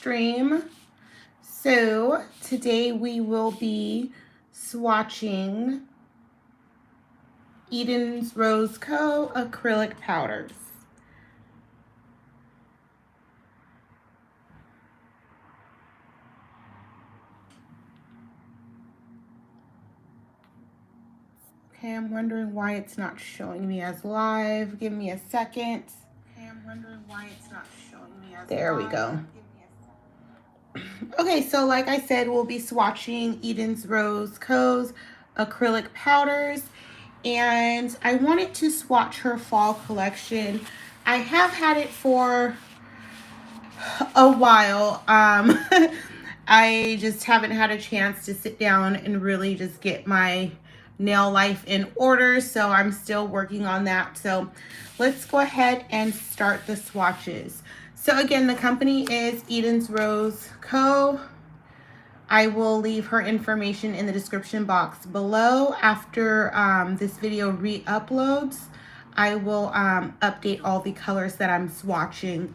stream. So today we will be swatching E.Den'S Rose Co. acrylic powders. Okay, I'm wondering why it's not showing me as live. Give me a second. Okay, I'm wondering why it's not showing me as there live. We go. Okay, so like I said, we'll be swatching E.Den'S Rose Co.'s acrylic powders. And I wanted to swatch her fall collection. I have had it for a while. I just haven't had a chance to sit down and really just get my nail life in order, so I'm still working on that. So let's go ahead and start the swatches. So again, the company is E.Den'S Rose Co. I will leave her information in the description box below. After this video re-uploads, I will update all the colors that I'm swatching.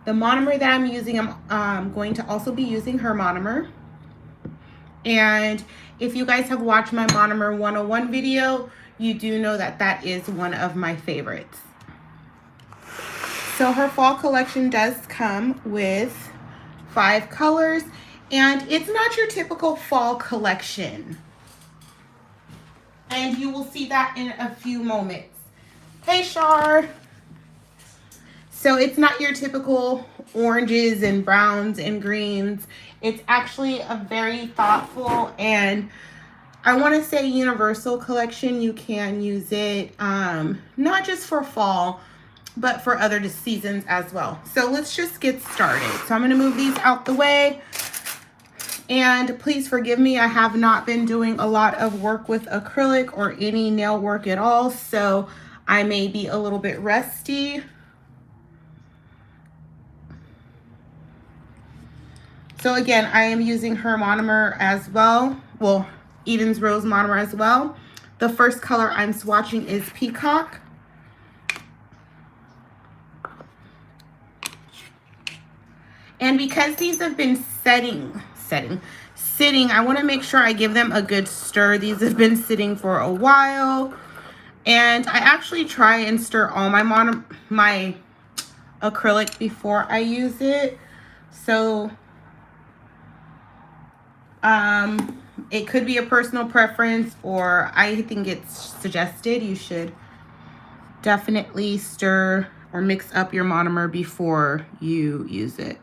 The monomer that I'm using, I'm going to also be using her monomer. And if you guys have watched my Monomer 101 video, you do know that that is one of my favorites. So her fall collection does come with 5 colors, and it's not your typical fall collection. And you will see that in a few moments. Hey, Shar. So it's not your typical oranges and browns and greens. It's actually a very thoughtful and I want to say universal collection. You can use it not just for fall, but for other seasons as well. So let's just get started. So I'm going to move these out the way. And please forgive me, I have not been doing a lot of work with acrylic or any nail work at all. So I may be a little bit rusty. So again, I am using her monomer as well. Well, E.Den'S Rose monomer as well. The first color I'm swatching is Peacock. And because these have been sitting, I want to make sure I give them a good stir. These have been sitting for a while. And I actually try and stir all my acrylic before I use it. So it could be a personal preference, or I think it's suggested you should definitely stir or mix up your monomer before you use it.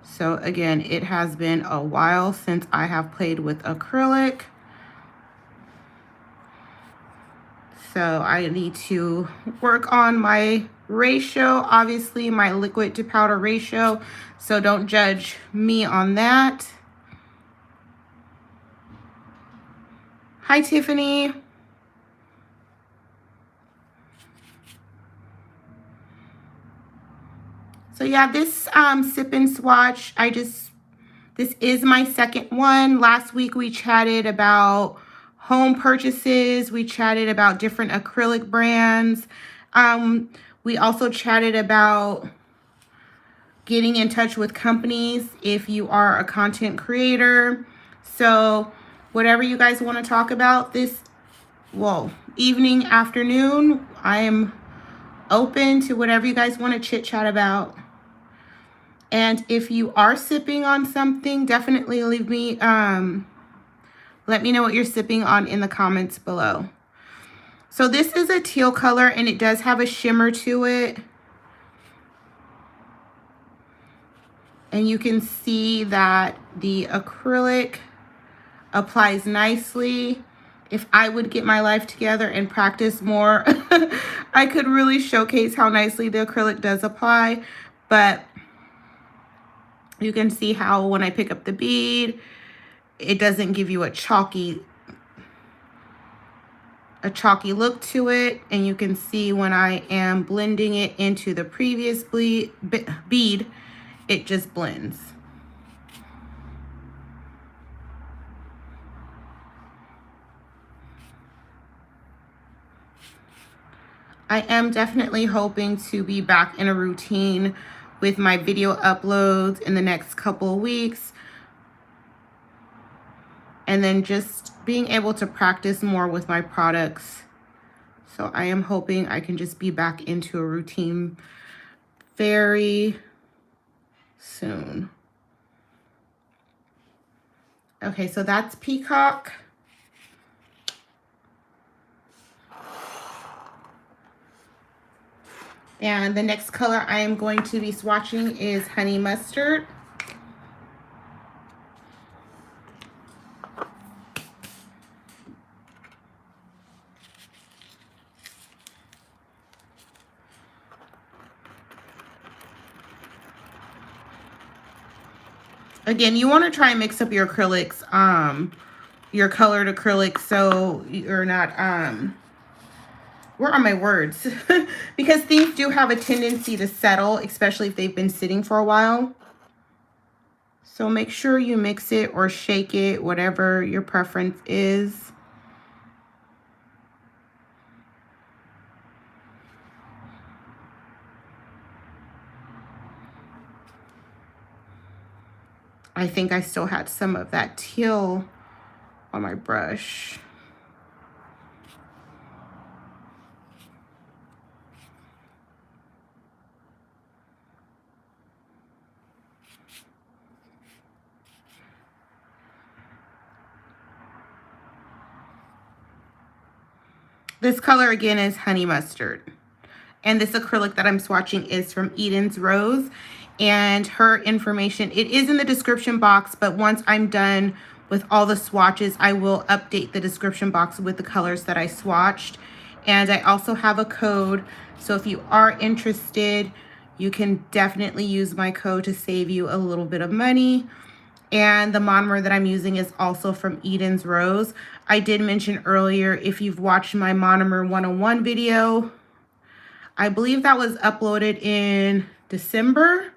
So again, it has been a while since I have played with acrylic. So I need to work on my ratio, obviously my liquid to powder ratio. So don't judge me on that. Hi, Tiffany. So yeah, this sip and swatch, this is my second one. Last week we chatted about home purchases. We chatted about different acrylic brands. We also chatted about getting in touch with companies if you are a content creator. So whatever you guys want to talk about this, well, evening, afternoon, I am open to whatever you guys want to chit chat about. And if you are sipping on something, definitely leave me, let me know what you're sipping on in the comments below. So this is a teal color and it does have a shimmer to it. And you can see that the acrylic applies nicely. If I would get my life together and practice more, I could really showcase how nicely the acrylic does apply. But you can see how when I pick up the bead, it doesn't give you a chalky look to it. And you can see when I am blending it into the previous bead, it just blends. I am definitely hoping to be back in a routine with my video uploads in the next couple of weeks. And then just being able to practice more with my products. So I am hoping I can just be back into a routine very soon. Okay, so that's Peacock. And the next color I am going to be swatching is Honey Mustard. Again, you want to try and mix up your acrylics, your colored acrylics, so you're not, where are my words? Because things do have a tendency to settle, especially if they've been sitting for a while. So make sure you mix it or shake it, whatever your preference is. I think I still had some of that teal on my brush. This color again is Honey Mustard. And this acrylic that I'm swatching is from E.Den'S Rose. And her information, it is in the description box, but once I'm done with all the swatches, I will update the description box with the colors that I swatched. And I also have a code, so if you are interested, you can definitely use my code to save you a little bit of money. And the monomer that I'm using is also from E.Den'S Rose. I did mention earlier, if you've watched my Monomer 101 video, I believe that was uploaded in December.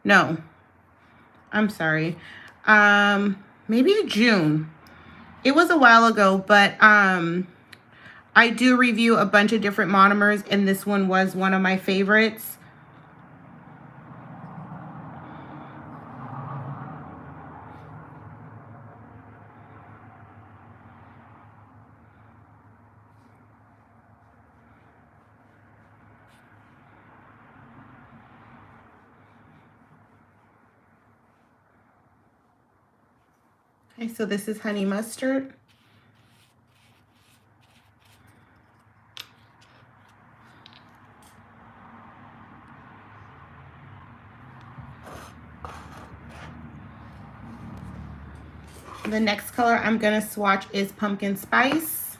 No, I'm sorry. Maybe June. It was a while ago, but I do review a bunch of different monomers, and this one was one of my favorites. Okay, so this is Honey Mustard. The next color I'm gonna swatch is Pumpkin Spice.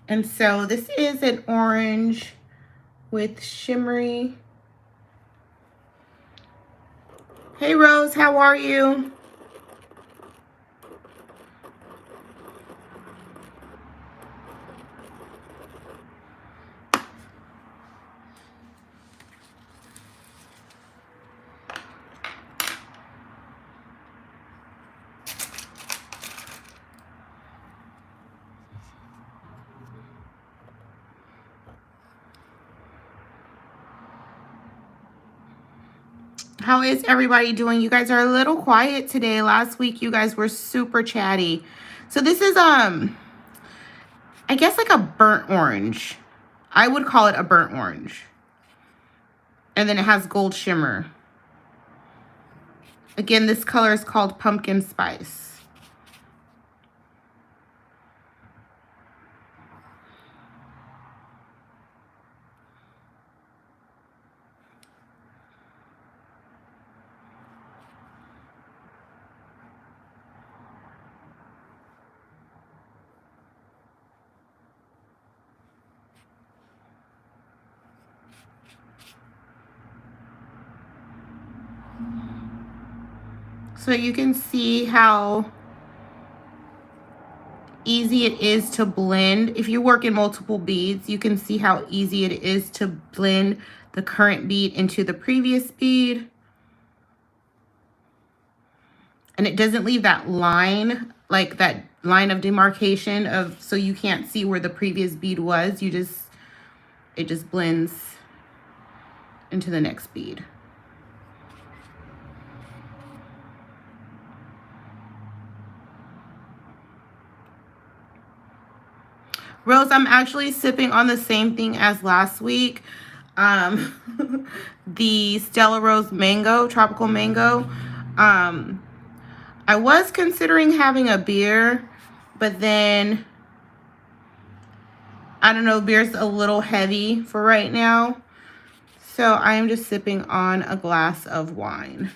And so this is an orange with shimmery. Hey Rose, how are you? How is everybody doing? You guys are a little quiet today. Last week, you guys were super chatty. So this is, I guess like a burnt orange. I would call it a burnt orange. And then it has gold shimmer. Again, this color is called Pumpkin Spice. So you can see how easy it is to blend. If you work in multiple beads, you can see how easy it is to blend the current bead into the previous bead. And it doesn't leave that line, like that line of demarcation of, so you can't see where the previous bead was. It just blends into the next bead. Rose, I'm actually sipping on the same thing as last week. The Stella Rose Mango, Tropical Mango. I was considering having a beer, but then, I don't know, beer's a little heavy for right now. So I am just sipping on a glass of wine.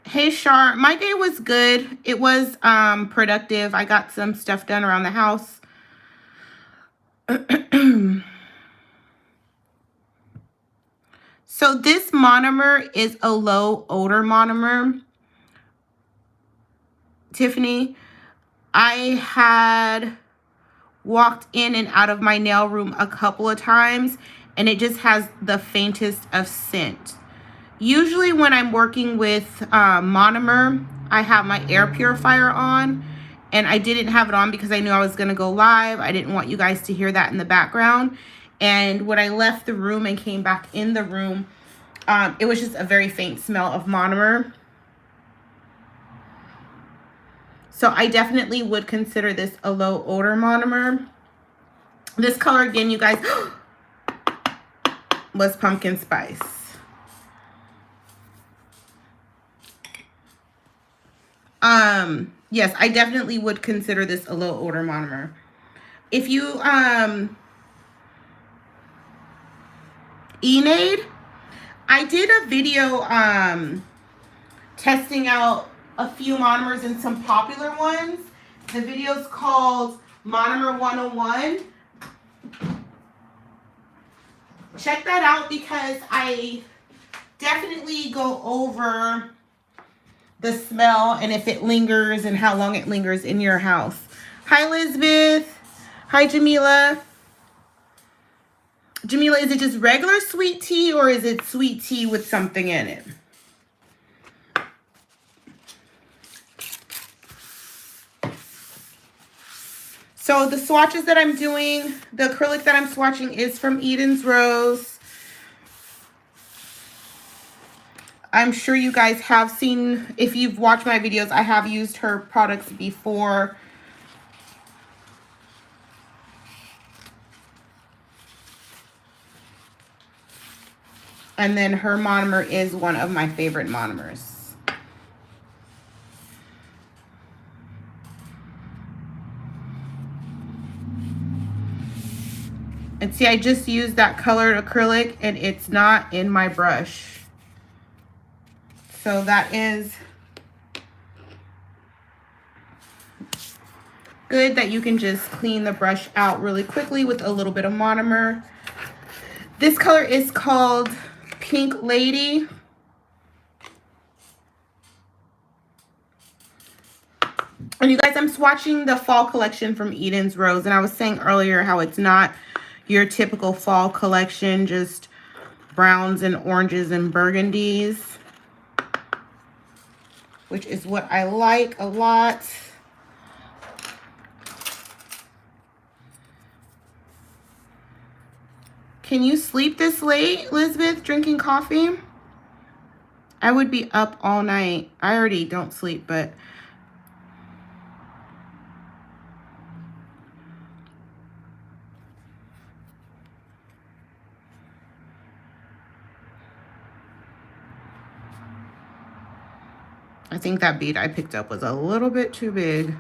Hey, Shar, my day was good. It was productive. I got some stuff done around the house. So this monomer is a low odor monomer. Tiffany, I had walked in and out of my nail room a couple of times, and it just has the faintest of scent. Usually when I'm working with monomer, I have my air purifier on, and I didn't have it on because I knew I was going to go live. I didn't want you guys to hear that in the background. And when I left the room and came back in the room, it was just a very faint smell of monomer. So I definitely would consider this a low odor monomer. This color, again, you guys, was pumpkin spice. Yes, I definitely would consider this a low odor monomer. If you, E.Den'S, I did a video, testing out a few monomers and some popular ones. The video's called Monomer 101. Check that out because I definitely go over the smell and if it lingers and how long it lingers in your house. Hi, Elizabeth. Hi, Jamila. Jamila, is it just regular sweet tea or is it sweet tea with something in it? So the swatches that I'm doing, the acrylic that I'm swatching is from E.Den'S Rose. I'm sure you guys have seen, if you've watched my videos, I have used her products before. And then her monomer is one of my favorite monomers. And see, I just used that colored acrylic and it's not in my brush. So that is good that you can just clean the brush out really quickly with a little bit of monomer. This color is called Pink Lady. And you guys, I'm swatching the fall collection from E.Den'S Rose. And I was saying earlier how it's not your typical fall collection, just browns and oranges and burgundies, which is what I like a lot. Can you sleep this late, Elizabeth, drinking coffee? I would be up all night. I already don't sleep, but I think that bead I picked up was a little bit too big.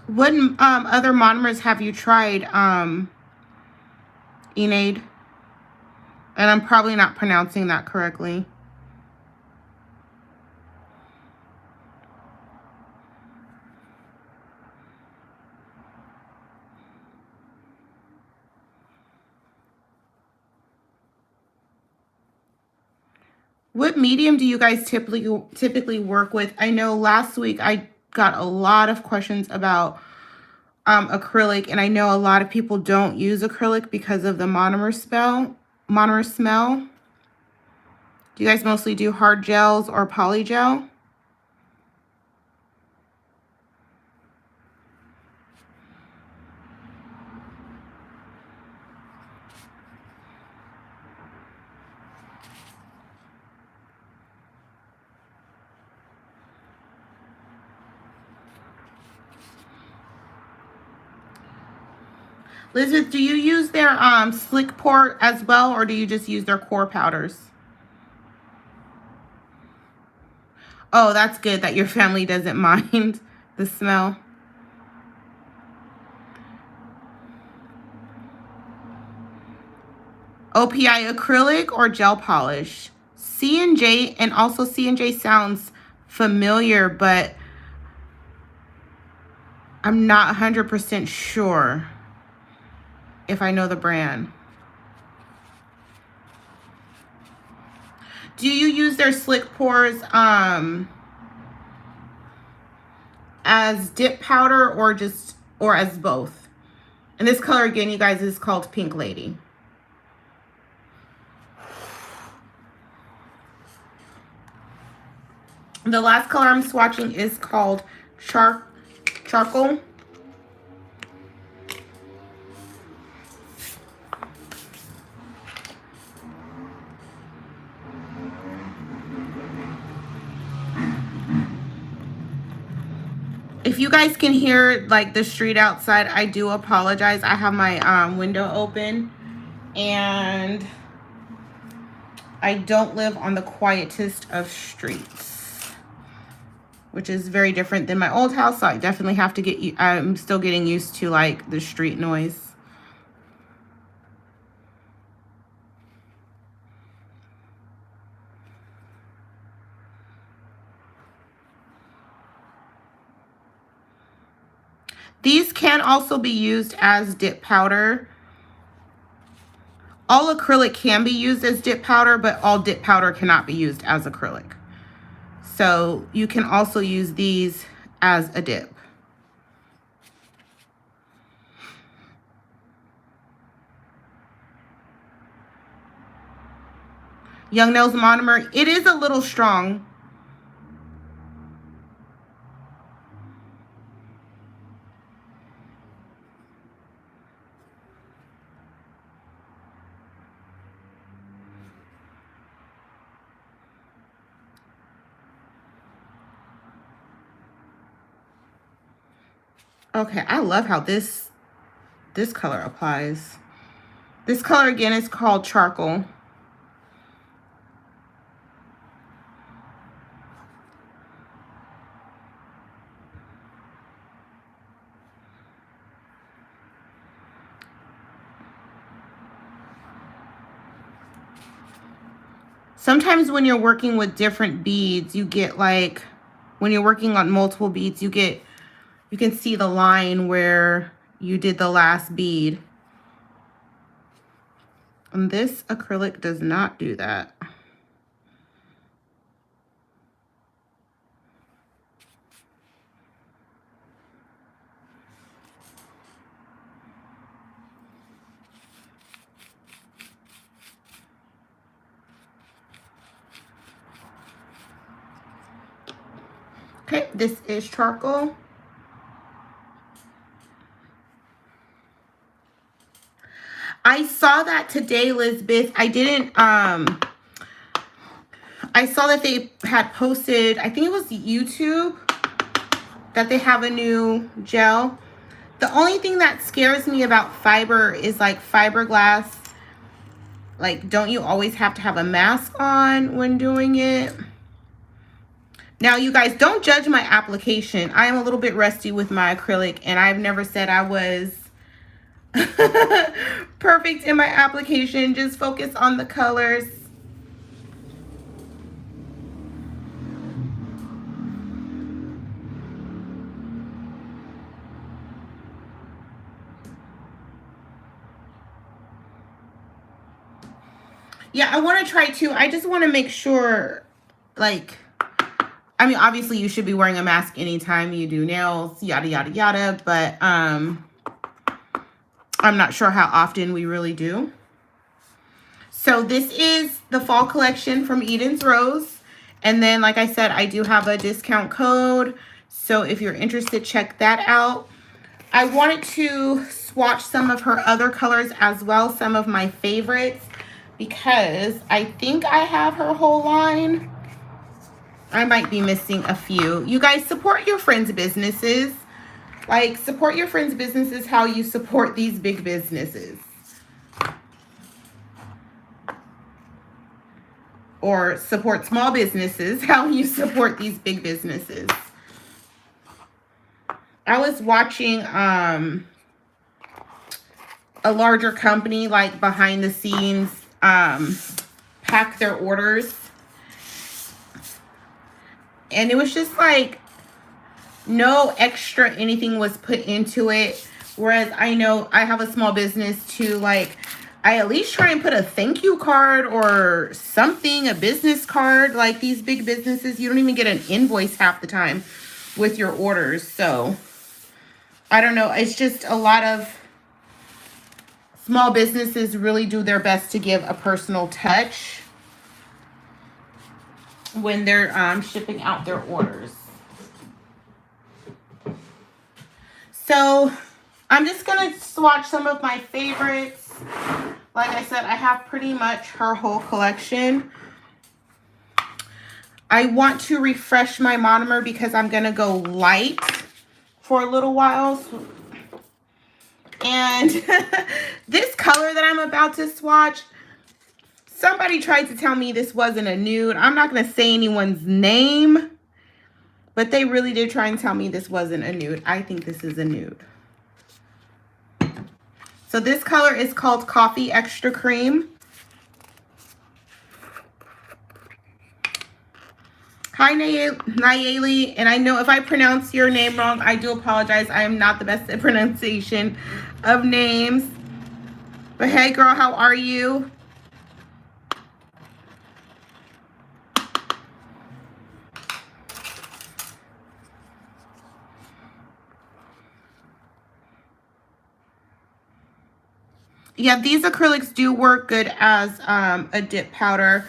What other monomers have you tried, E.Den'S? And I'm probably not pronouncing that correctly. What medium do you guys typically work with? I know last week I got a lot of questions about acrylic, and I know a lot of people don't use acrylic because of the monomer smell. Do you guys mostly do hard gels or poly gel? Elizabeth, do you use their slick pour as well, or do you just use their core powders? Oh, that's good that your family doesn't mind the smell. OPI acrylic or gel polish? C&J, and also C&J sounds familiar, but I'm not 100% sure if I know the brand. Do you use their slick pours as dip powder or as both? And this color again, you guys, is called Pink Lady. The last color I'm swatching is called Charcoal. If you guys can hear like the street outside, I do apologize. I have my window open, and I don't live on the quietest of streets, which is very different than my old house. So I definitely have to I'm still getting used to like the street noise. These can also be used as dip powder. All acrylic can be used as dip powder, but all dip powder cannot be used as acrylic. So you can also use these as a dip. Young Nails Monomer, it is a little strong. Okay, I love how this color applies. This color again is called Charcoal. Sometimes when you're working with different beads, you get like, when you're working on multiple beads, you can see the line where you did the last bead. And this acrylic does not do that. Okay, this is Charcoal. I saw that today, Elizabeth. I didn't, I saw that they had posted, I think it was YouTube, that they have a new gel. The only thing that scares me about fiber is like fiberglass. Like, don't you always have to have a mask on when doing it? Now, you guys, don't judge my application. I am a little bit rusty with my acrylic, and I've never said I was perfect in my application. Just focus on the colors. Yeah, I want to try too. I just want to make sure, like, I mean, obviously you should be wearing a mask anytime you do nails, yada, yada, yada. But I'm not sure how often we really do. So this is the fall collection from E.Den'S Rose. And then, like I said, I do have a discount code. So if you're interested, check that out. I wanted to swatch some of her other colors as well, some of my favorites, because I think I have her whole line. I might be missing a few. You guys, support your friends' businesses. Like, support your friends' businesses how you support these big businesses. Or support small businesses how you support these big businesses. I was watching a larger company, like behind the scenes, pack their orders. And it was just like no extra anything was put into it. Whereas I know I have a small business too, like I at least try and put a thank you card or something, a business card. Like these big businesses, you don't even get an invoice half the time with your orders. So I don't know. It's just a lot of small businesses really do their best to give a personal touch when they're shipping out their orders. So I'm just going to swatch some of my favorites. Like I said, I have pretty much her whole collection. I want to refresh my monomer because I'm going to go light for a little while. And this color that I'm about to swatch, somebody tried to tell me this wasn't a nude. I'm not going to say anyone's name, but they really did try and tell me this wasn't a nude. I think this is a nude. So this color is called Coffee Extra Cream. Hi, Nayeli. And I know if I pronounce your name wrong, I do apologize. I am not the best at pronunciation of names. But hey, girl, how are you? Yeah, these acrylics do work good as a dip powder.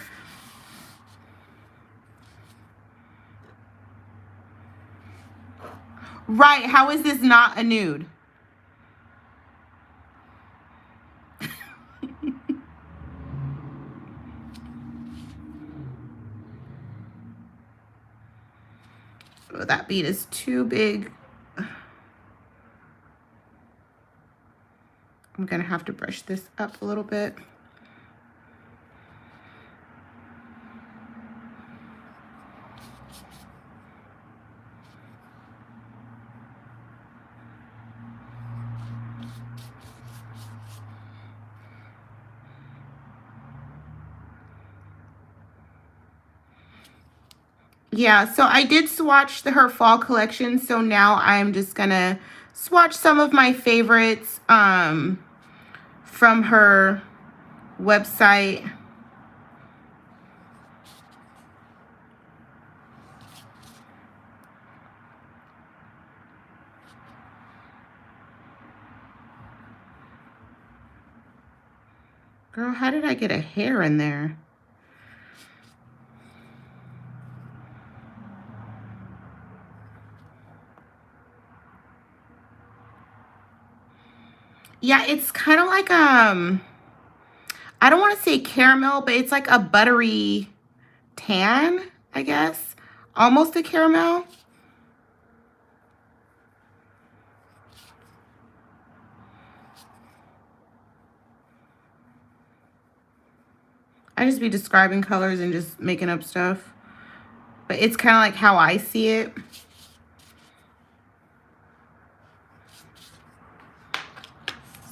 Right, how is this not a nude? Oh, that bead is too big. I'm gonna have to brush this up a little bit. Yeah, so I did swatch her fall collection, so now I'm just gonna swatch some of my favorites from her website. Girl, how did I get a hair in there? Yeah, it's kind of like I don't want to say caramel, but it's like a buttery tan, I guess. Almost a caramel. I just be describing colors and just making up stuff. But it's kind of like how I see it.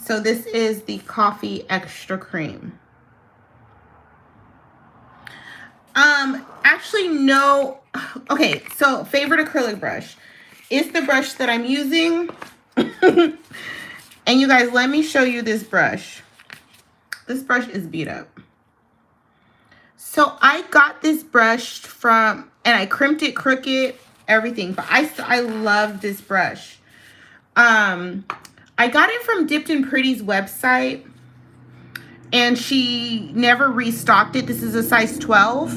So this is the Coffee Extra Cream. Actually, no. Okay, so favorite acrylic brush is the brush that I'm using. And you guys, let me show you this brush. This brush is beat up. So I got this brush from, and I crimped it crooked, everything, but I love this brush. I got it from Dipped and Pretty's website, and she never restocked it. This is a size 12.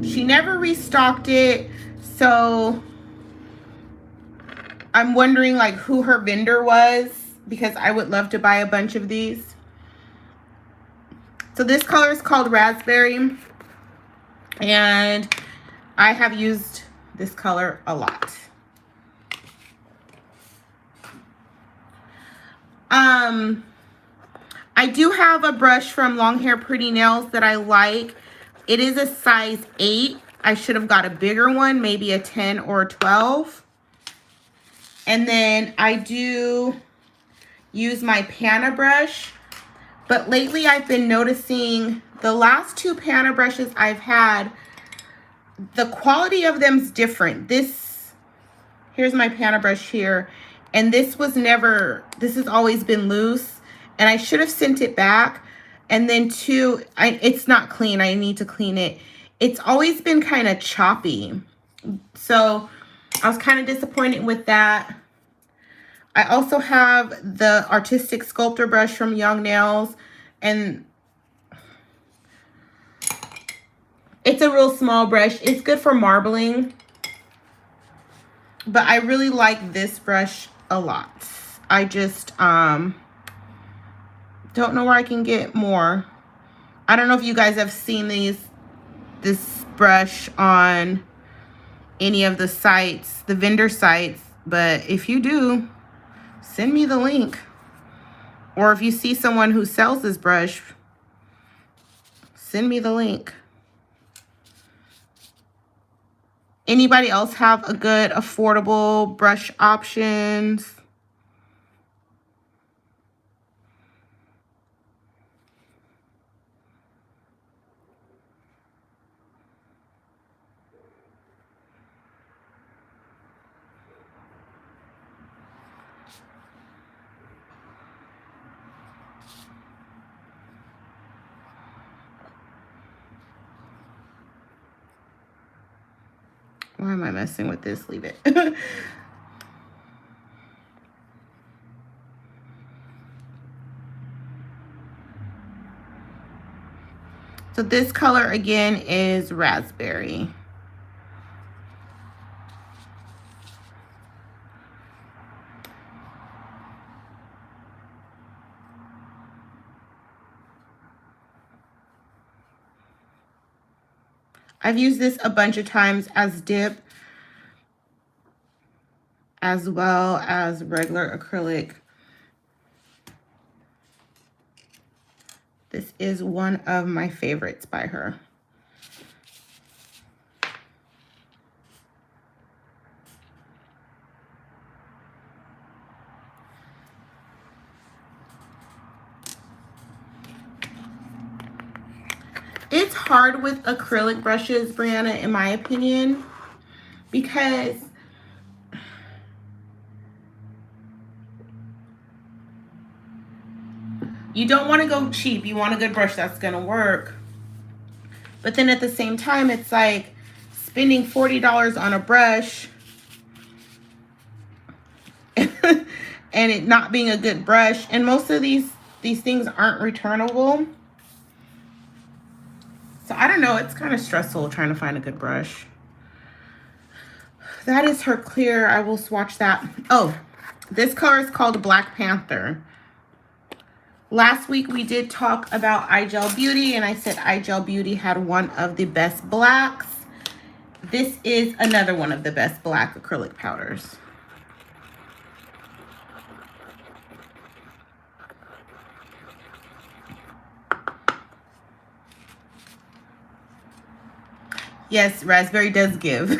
She never restocked it, so I'm wondering like who her vendor was, because I would love to buy a bunch of these. So this color is called Raspberry, and I have used this color a lot. I do have a brush from Long Hair Pretty Nails that I like. It is a size 8. I should have got a bigger one, maybe a 10 or a 12. And then I do use my Panther brush. But lately I've been noticing the last 2 Panther brushes I've had, the quality of them's different. Here's my Panther brush here. And this has always been loose. And I should have sent it back. And then 2, it's not clean. I need to clean it. It's always been kind of choppy. So I was kind of disappointed with that. I also have the Artistic Sculptor brush from Young Nails. And it's a real small brush. It's good for marbling. But I really like this brush a lot. I just don't know where I can get more. I don't know if you guys have seen this brush on any of the sites, the vendor sites, but if you do, send me the link. Or if you see someone who sells this brush, send me the link. Anybody else have a good affordable brush options? Why am I messing with this? Leave it. So this color again is Raspberry. I've used this a bunch of times as dip, as well as regular acrylic. This is one of my favorites by her. It's hard with acrylic brushes, Brianna, in my opinion, because you don't want to go cheap. You want a good brush that's going to work. But then at the same time, it's like spending $40 on a brush and it not being a good brush. And most of these things aren't returnable. So I don't know. It's kind of stressful trying to find a good brush. That is her clear. I will swatch that. Oh, this color is called Black Panther. Last week we did talk about iGel Beauty, and I said iGel Beauty had one of the best blacks. This is another one of the best black acrylic powders. Yes, Raspberry does give.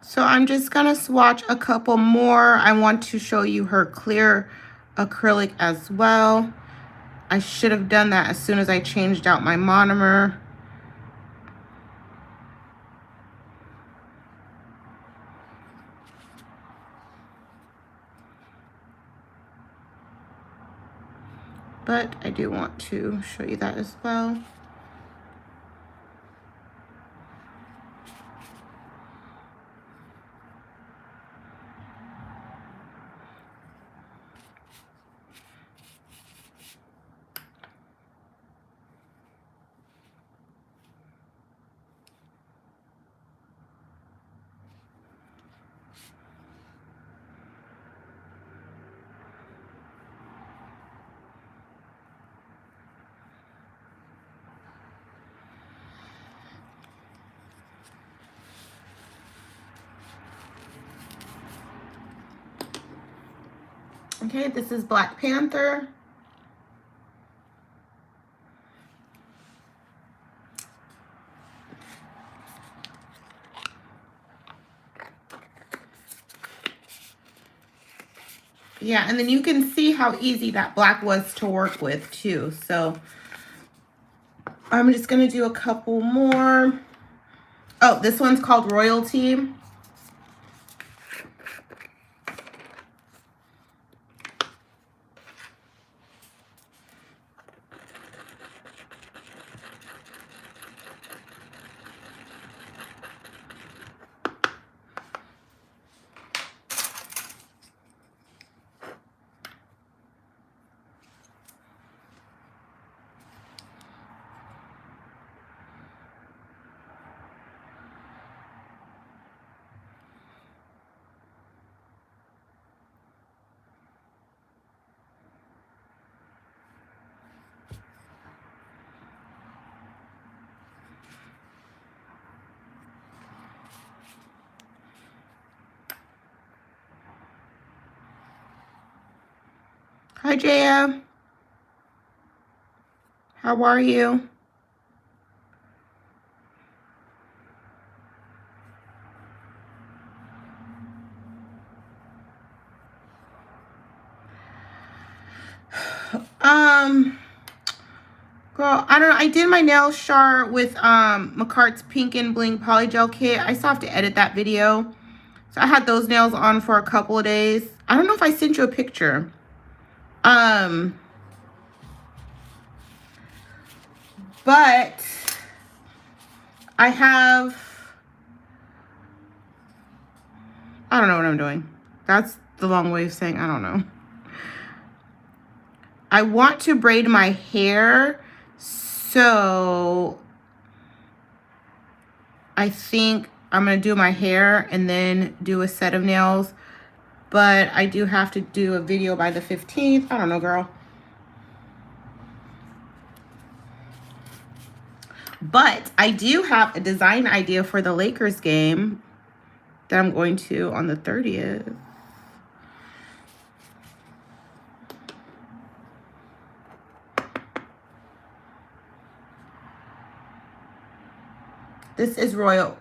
So I'm just gonna swatch a couple more. I want to show you her clear acrylic as well. I should have done that as soon as I changed out my monomer. But I do want to show you that as well. Okay, this is Black Panther. Yeah, and then you can see how easy that black was to work with too. So I'm just gonna do a couple more. Oh, this one's called Royalty. Hi, Jaya. How are you? Girl, I don't know. I did my nail chart with MAKARTT's Pink and Bling Polygel Kit. I still have to edit that video. So I had those nails on for a couple of days. I don't know if I sent you a picture. But I have, I don't know what I'm doing. That's the long way of saying I don't know. I want to braid my hair, so I think I'm going to do my hair and then do a set of nails. But I do have to do a video by the 15th. I don't know, girl. But I do have a design idea for the Lakers game that I'm going to on the 30th. This is Royalty.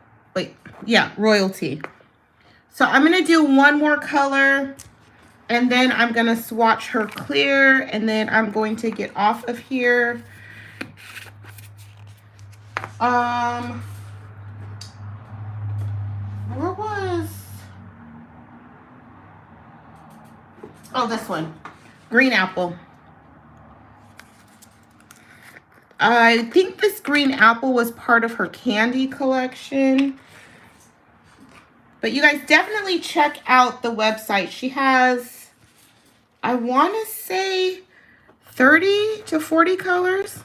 So I'm going to do one more color, and then I'm going to swatch her clear, and then I'm going to get off of here. Where was... Oh, this one. Green Apple. I think this green apple was part of her candy collection. But you guys definitely check out the website. She has, I want to say, 30 to 40 colors.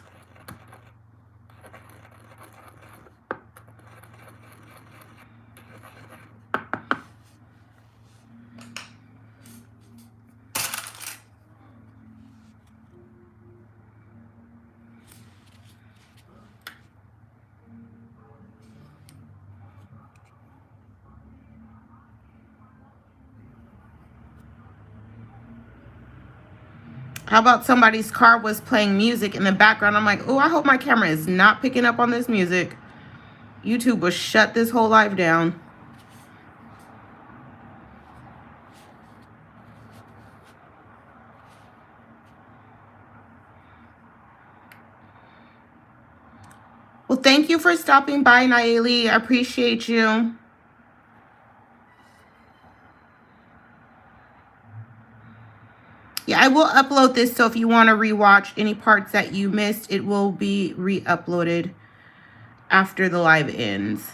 How about somebody's car was playing music in the background? I'm like, oh, I hope my camera is not picking up on this music. YouTube will shut this whole live down. Well, thank you for stopping by, Nayeli. I appreciate you. Yeah, I will upload this, so if you want to rewatch any parts that you missed, it will be re-uploaded after the live ends.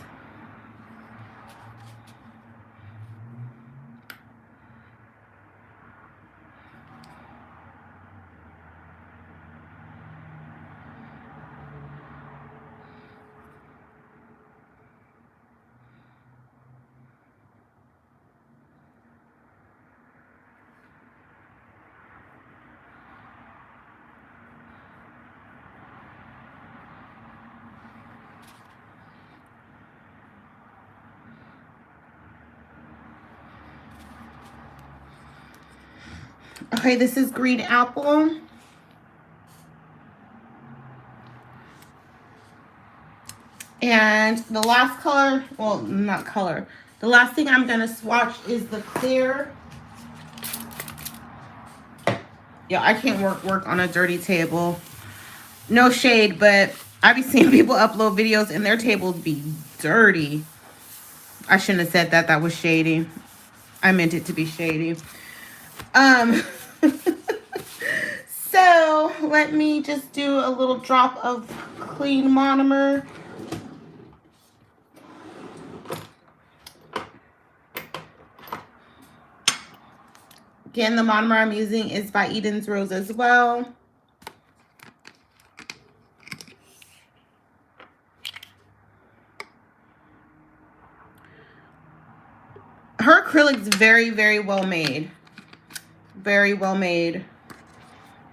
Okay, this is Green Apple. And the last color, well, not color. The last thing I'm going to swatch is the clear. Yeah, I can't work on a dirty table. No shade, but I be seeing people upload videos and their tables be dirty. I shouldn't have said that. That was shady. I meant it to be shady. So let me just do a little drop of clean monomer. Again, the monomer I'm using is by E.Den'S Rose as well. Her acrylic's very, very well made. Very well made.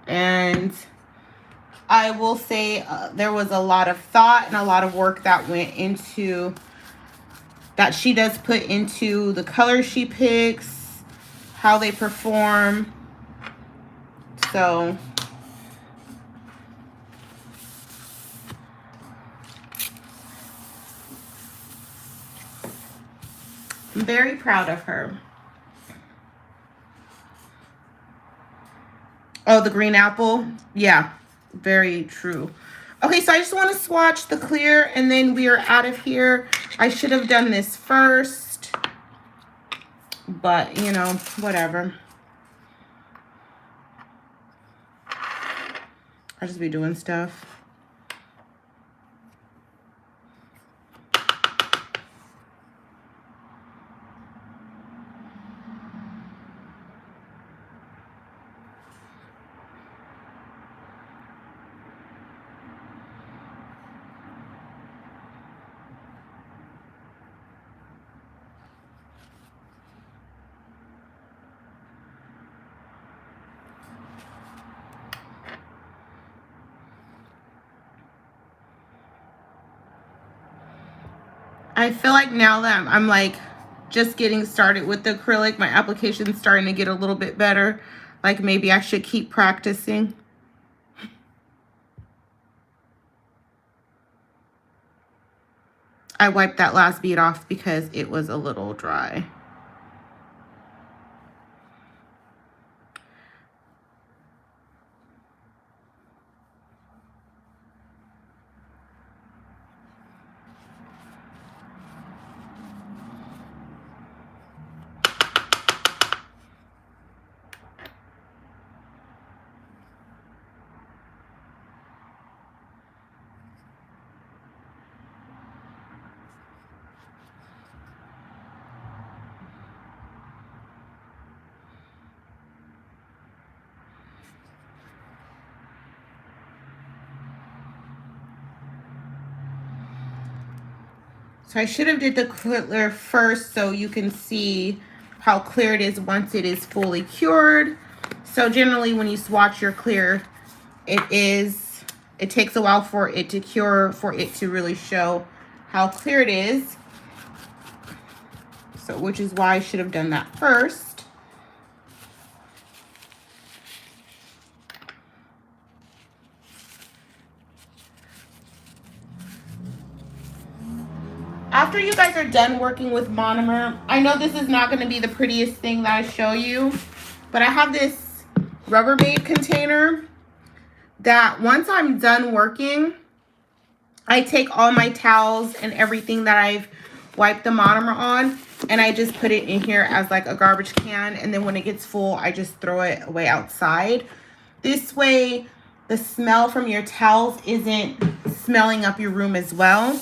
And I will say there was a lot of thought and a lot of work that went into, that she does put into the colors she picks, how they perform. So I'm very proud of her. Oh, the green apple. Yeah, very true. Okay, so I just want to swatch the clear and then we are out of here. I should have done this first, but you know, whatever. I'll just be doing stuff. I feel like now that I'm like just getting started with the acrylic, my application's starting to get a little bit better. Like maybe I should keep practicing. I wiped that last bead off because it was a little dry. So I should have did the clear first so you can see how clear it is once it is fully cured. So generally when you swatch your clear, it takes a while for it to cure, for it to really show how clear it is. So which is why I should have done that first. After you guys are done working with monomer, I know this is not going to be the prettiest thing that I show you, but I have this Rubbermaid container that once I'm done working, I take all my towels and everything that I've wiped the monomer on, and I just put it in here as like a garbage can, and then when it gets full, I just throw it away outside. This way, the smell from your towels isn't smelling up your room as well.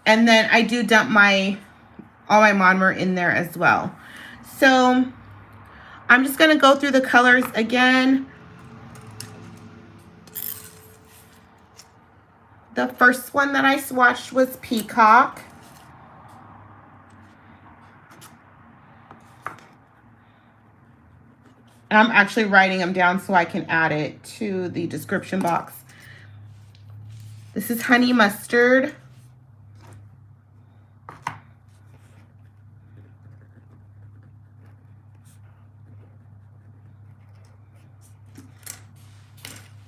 And then I do dump all my monomer in there as well. So I'm just gonna go through the colors again. The first one that I swatched was Peacock. I'm actually writing them down so I can add it to the description box. This is Honey Mustard.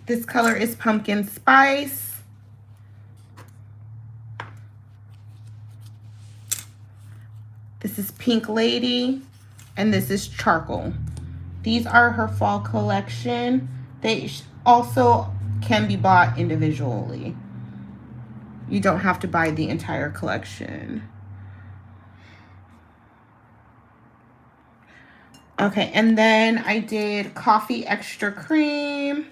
This color is Pumpkin Spice. This is Pink Lady, and this is Charcoal. These are her fall collection. They also can be bought individually. You don't have to buy the entire collection. Okay, and then I did Coffee Extra Cream.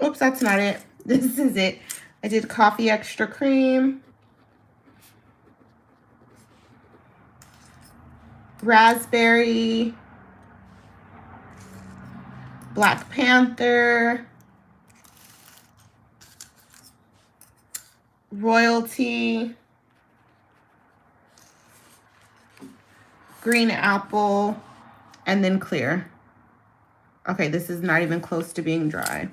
Oops, that's not it. This is it. I did Coffee Extra Cream. Raspberry. Black Panther. Royalty. Green Apple. And then Clear. Okay, this is not even close to being dry.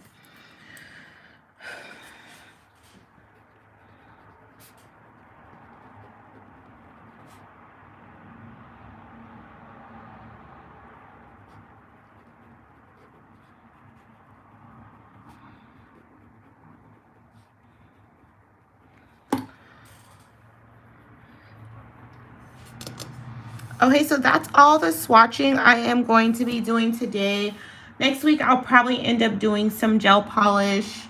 Okay, so that's all the swatching I am going to be doing today. Next week, I'll probably end up doing some gel polish.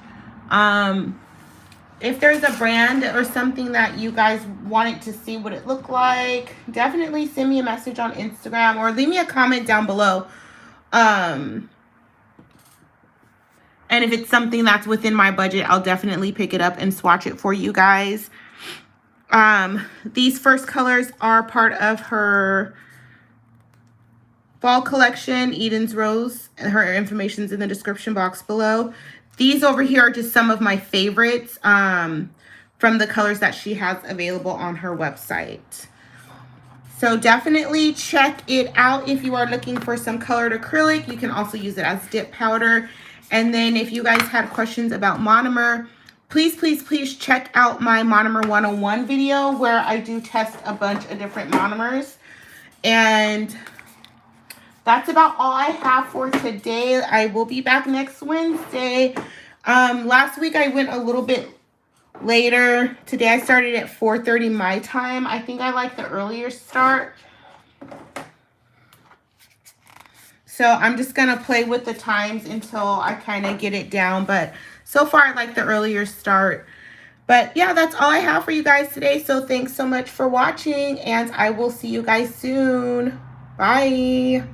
If there's a brand or something that you guys wanted to see what it looked like, definitely send me a message on Instagram or leave me a comment down below. And if it's something that's within my budget, I'll definitely pick it up and swatch it for you guys. These first colors are part of her fall collection, E.Den'S Rose, and her information's in the description box below. These over here are just some of my favorites from the colors that she has available on her website. So definitely check it out if you are looking for some colored acrylic. You can also use it as dip powder. And then if you guys had questions about monomer, please check out my Monomer 101 video where I do test a bunch of different monomers. And that's about all I have for today. I will be back next Wednesday. Last week I went a little bit later. Today I started at 4:30 my time. I think I like the earlier start. So I'm just going to play with the times until I kind of get it down. But so far, I like the earlier start. But yeah, that's all I have for you guys today. So thanks so much for watching, and I will see you guys soon. Bye.